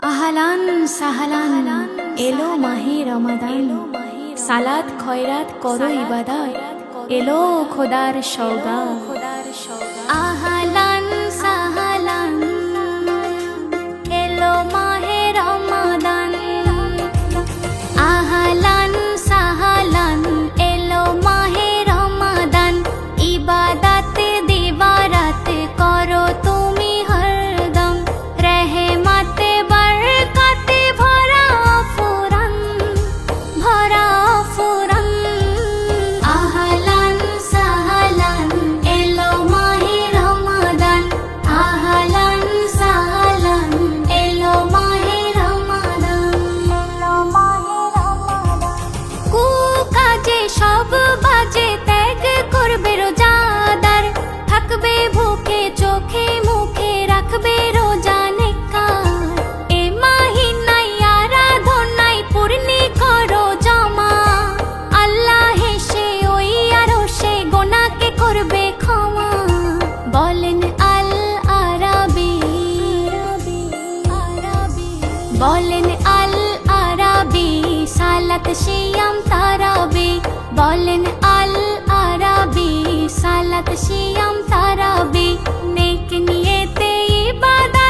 আহলান সাহলান এলো মাহে রমাদান, সালাত খয়রাত করো ইবাদত, এলো খোদার সওগাত। আহলান সাহলান এলো মাহে রমাদান, আহলান সাহলান এলো মাহে রমাদান। ইবাদত দিবারাত করো তুমি হরদম, রহমতে বরকতে ভরা ফুরন, ভরা ফুরন। আহলান সাহলান এলো মাহে রমাদান, আহলান সাহলান এলো মাহে রমাদান, এলো মাহে রমাদান। কুকাজে সব বাজে ত্যাগ করবে রোজাদার, থাকবে ভুকে চোখে মুখে রাখবে রোজা নেককার। এ মাহিনায় আরাধনায় পূর্ণি করো জমা, আল্লাহ হেসে ওই আরশে গোনাকে করবে ক্ষমা। বলেন আল আরাবী, বলেন আল আরাবী সালাত সিয়াম তারাবি। বলেন আল আরাবী সালাত সিয়াম তারাবি, নেক নিয়তে ইবাদত